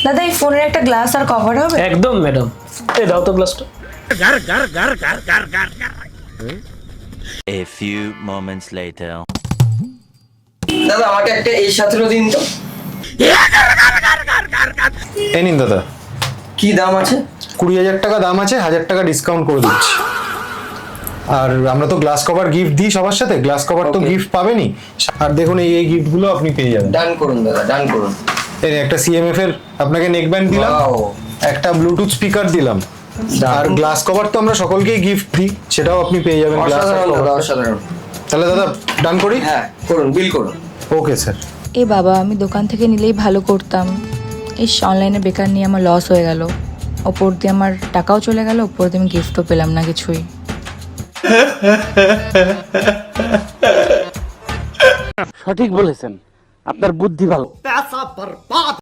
দাদা এই ফোনের একটা গ্লাস আর কভার হবে? একদম ম্যাডাম, এই দাও তো গ্লাসটা। A few moments later. দাদা আমাকে একটা এই 17 দিন তো। এই নিন দাদা, কি দাম আছে? 20,000 টাকা দাম আছে, 1,000 টাকা ডিসকাউন্ট করে দিচ্ছি। আর আমরা তো গ্লাস কভার গিফট দিই সবার সাথে, গ্লাস কভার তো Okay. গিফট পাবেনই। আর দেখুন এই গিফটগুলো আপনি পেয়ে যাবেন। ডান করুন দাদা, ডান করুন। এই একটা সিএমএফ এর আপনাকে নেক ব্যান্ড দিলাম, Wow. একটা ব্লুটুথ স্পিকার দিলাম, আর গ্লাস কভার তো আমরা সকলকেই গিফট দিই, সেটাও আপনি পেয়ে যাবেন। গ্লাস অসাধারণ দাদা, কভার। অসাধারণ। তাহলে দাদা ডান করি? হ্যাঁ করুন, বিল করুন। Okay sir. এ বাবা, আমি দোকান থেকে নিলেই ভালো করতাম। এই অনলাইনে বেকার নিয়ে আমার লস হয়ে গেল। ওপর দিয়ে আমার টাকাও চলে গেল, ওপর দিয়ে আমি গিফটও পেলাম না কিছুই। সঠিক বলেছেন, আপনার বুদ্ধি ভালো।